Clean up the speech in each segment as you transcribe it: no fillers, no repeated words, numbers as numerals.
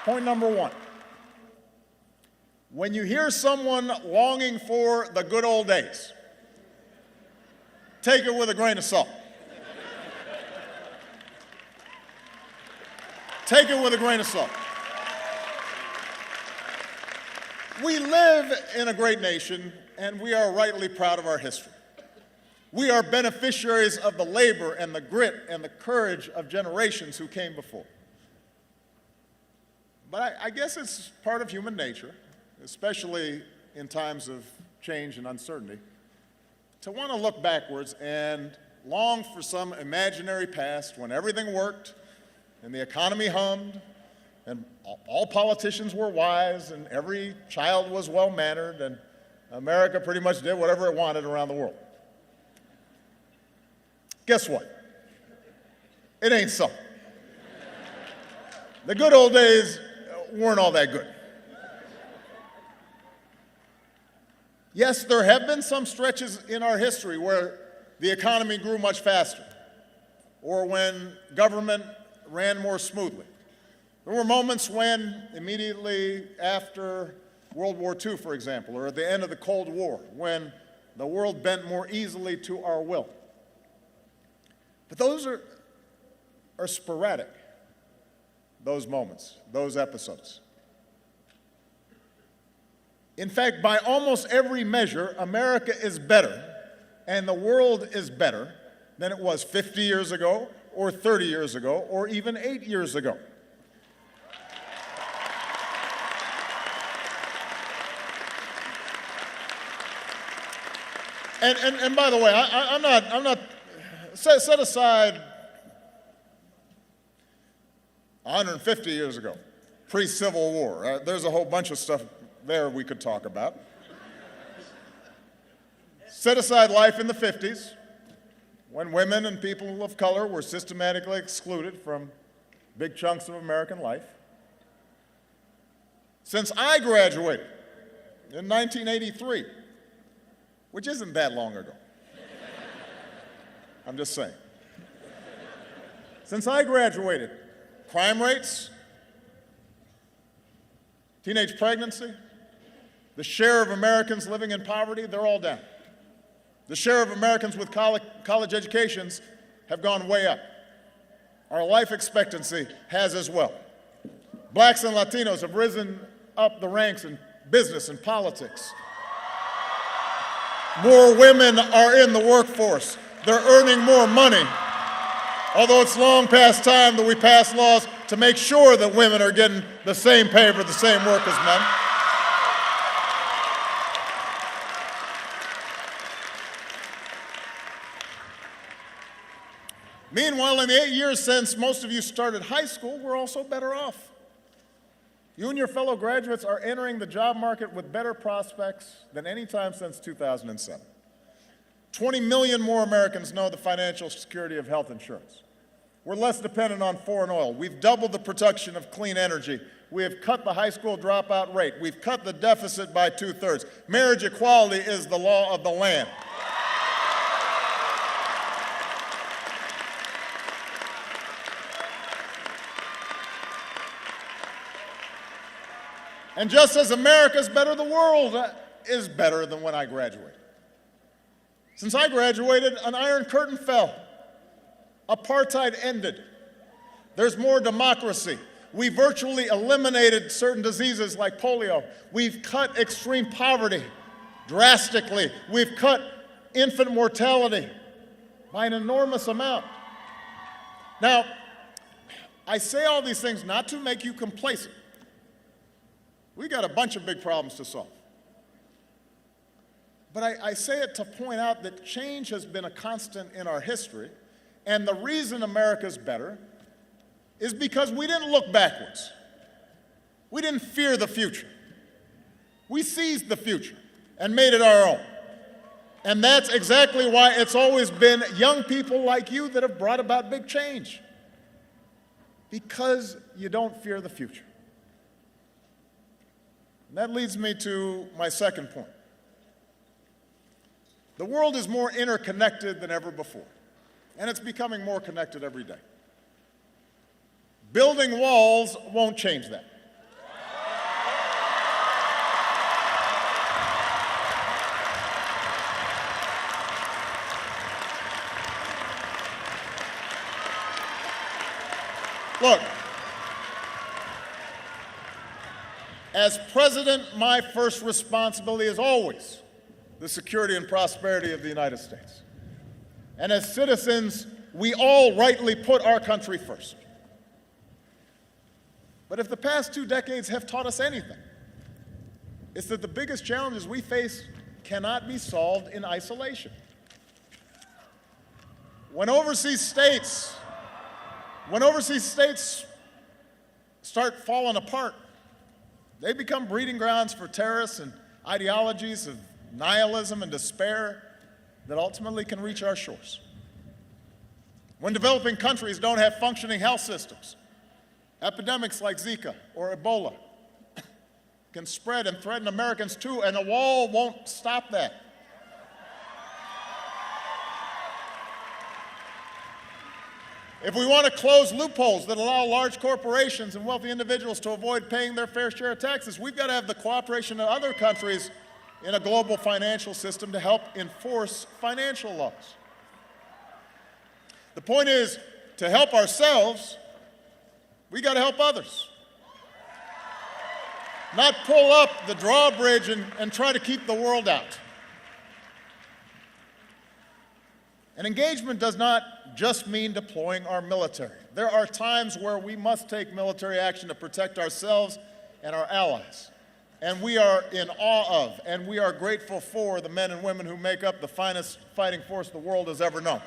Point number one. When you hear someone longing for the good old days, take it with a grain of salt. Take it with a grain of salt. We live in a great nation, and we are rightly proud of our history. We are beneficiaries of the labor and the grit and the courage of generations who came before. But I guess it's part of human nature, especially in times of change and uncertainty, to want to look backwards and long for some imaginary past when everything worked and the economy hummed and all politicians were wise and every child was well-mannered and America pretty much did whatever it wanted around the world. Guess what? It ain't so. The good old days weren't all that good. Yes, there have been some stretches in our history where the economy grew much faster, or when government ran more smoothly. There were moments when, immediately after World War II, for example, or at the end of the Cold War, when the world bent more easily to our will. But those are sporadic, those moments, those episodes. In fact, by almost every measure, America is better and the world is better than it was 50 years ago, or 30 years ago, or even 8 years ago. And by the way, I'm not set aside 150 years ago, pre-Civil War. There's a whole bunch of stuff there we could talk about. Set aside life in the 50s, when women and people of color were systematically excluded from big chunks of American life. Since I graduated in 1983, which isn't that long ago, I'm just saying. Since I graduated, crime rates, teenage pregnancy, the share of Americans living in poverty, they're all down. The share of Americans with college educations have gone way up. Our life expectancy has as well. Blacks and Latinos have risen up the ranks in business and politics. More women are in the workforce. They're earning more money. Although it's long past time that we pass laws to make sure that women are getting the same pay for the same work as men. Meanwhile, in the 8 years since most of you started high school, we're also better off. You and your fellow graduates are entering the job market with better prospects than any time since 2007. 20 million more Americans know the financial security of health insurance. We're less dependent on foreign oil. We've doubled the production of clean energy. We have cut the high school dropout rate. We've cut the deficit by 2/3. Marriage equality is the law of the land. And just as America's better, the world is better than when I graduated. Since I graduated, an iron curtain fell. Apartheid ended. There's more democracy. We virtually eliminated certain diseases like polio. We've cut extreme poverty drastically. We've cut infant mortality by an enormous amount. Now, I say all these things not to make you complacent. We got a bunch of big problems to solve. But I say it to point out that change has been a constant in our history, and the reason America's better is because we didn't look backwards. We didn't fear the future. We seized the future and made it our own. And that's exactly why it's always been young people like you that have brought about big change. Because you don't fear the future. And that leads me to my second point. The world is more interconnected than ever before, and it's becoming more connected every day. Building walls won't change that. Look, as president, my first responsibility is always the security and prosperity of the United States. And as citizens, we all rightly put our country first. But if the past 2 decades have taught us anything, it's that the biggest challenges we face cannot be solved in isolation. When overseas states start falling apart, they become breeding grounds for terrorists and ideologies of nihilism and despair that ultimately can reach our shores. When developing countries don't have functioning health systems, epidemics like Zika or Ebola can spread and threaten Americans too, and a wall won't stop that. If we want to close loopholes that allow large corporations and wealthy individuals to avoid paying their fair share of taxes, we've got to have the cooperation of other countries in a global financial system to help enforce financial laws. The point is, to help ourselves, we got to help others. Not pull up the drawbridge and try to keep the world out. And engagement does not just mean deploying our military. There are times where we must take military action to protect ourselves and our allies. And we are in awe of, and we are grateful for the men and women who make up the finest fighting force the world has ever known.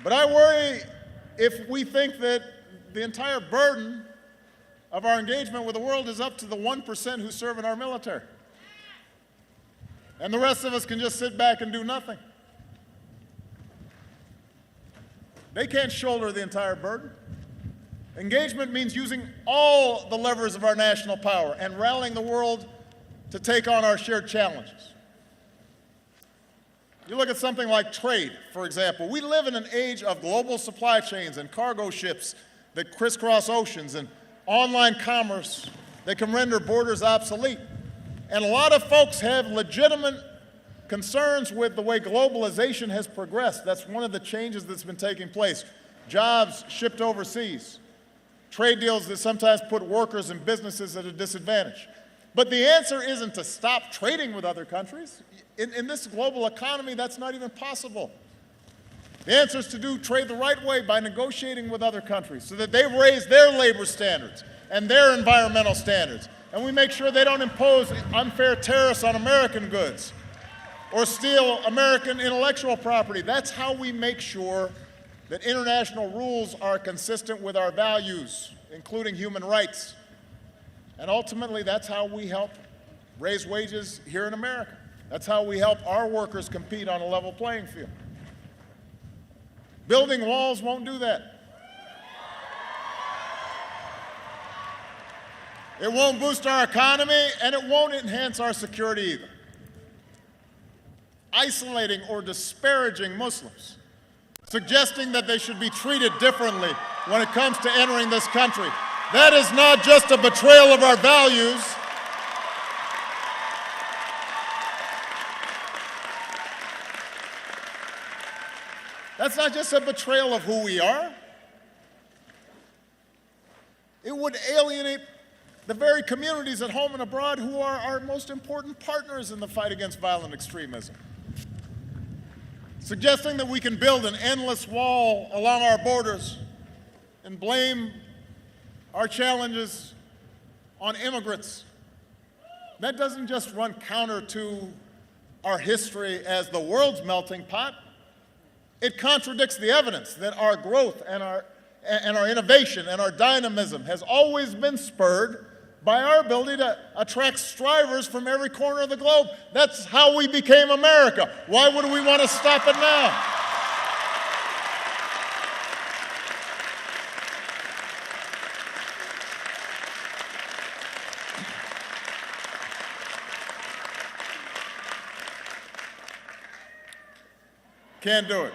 But I worry if we think that the entire burden of our engagement with the world is up to the 1% who serve in our military. And the rest of us can just sit back and do nothing. They can't shoulder the entire burden. Engagement means using all the levers of our national power and rallying the world to take on our shared challenges. You look at something like trade, for example. We live in an age of global supply chains and cargo ships that crisscross oceans and online commerce that can render borders obsolete. And a lot of folks have legitimate concerns with the way globalization has progressed. That's one of the changes that's been taking place. Jobs shipped overseas, trade deals that sometimes put workers and businesses at a disadvantage. But the answer isn't to stop trading with other countries. In this global economy, that's not even possible. The answer is to do trade the right way by negotiating with other countries so that they raise their labor standards and their environmental standards. And we make sure they don't impose unfair tariffs on American goods or steal American intellectual property. That's how we make sure that international rules are consistent with our values, including human rights. And ultimately, that's how we help raise wages here in America. That's how we help our workers compete on a level playing field. Building walls won't do that. It won't boost our economy, and it won't enhance our security either. Isolating or disparaging Muslims, suggesting that they should be treated differently when it comes to entering this country, that is not just a betrayal of our values. That's not just a betrayal of who we are. It would alienate the very communities at home and abroad who are our most important partners in the fight against violent extremism. Suggesting that we can build an endless wall along our borders and blame our challenges on immigrants. That doesn't just run counter to our history as the world's melting pot. It contradicts the evidence that our growth and our innovation and our dynamism has always been spurred by our ability to attract strivers from every corner of the globe. That's how we became America. Why would we want to stop it now? Can't do it.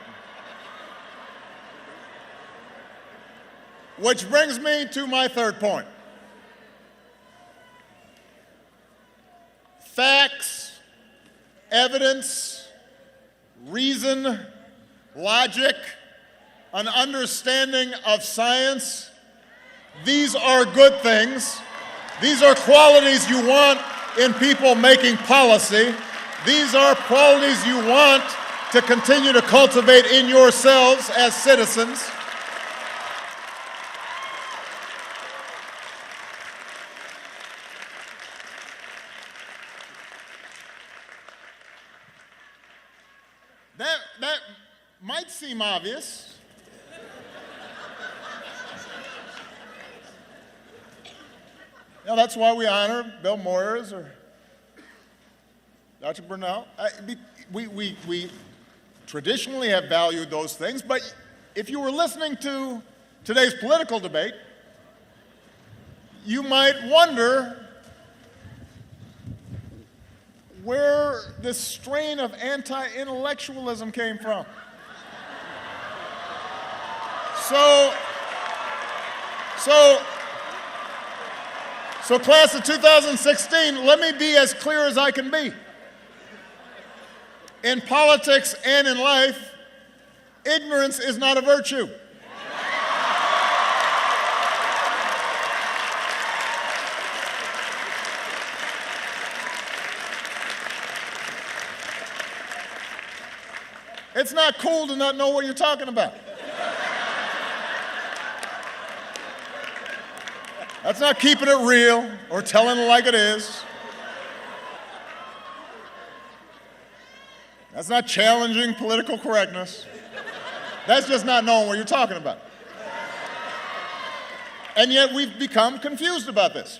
Which brings me to my third point. Facts evidence, reason, logic, an understanding of science. These are good things. These are qualities you want in people making policy. These are qualities you want to continue to cultivate in yourselves as citizens. That might seem obvious. You know, that's why we honor Bill Moyers or Dr. Brunel. We traditionally have valued those things, but if you were listening to today's political debate, you might wonder where this strain of anti-intellectualism came from. So class of 2016, let me be as clear as I can be. In politics and in life, ignorance is not a virtue. It's not cool to not know what you're talking about. That's not keeping it real or telling it like it is. That's not challenging political correctness. That's just not knowing what you're talking about. And yet we've become confused about this.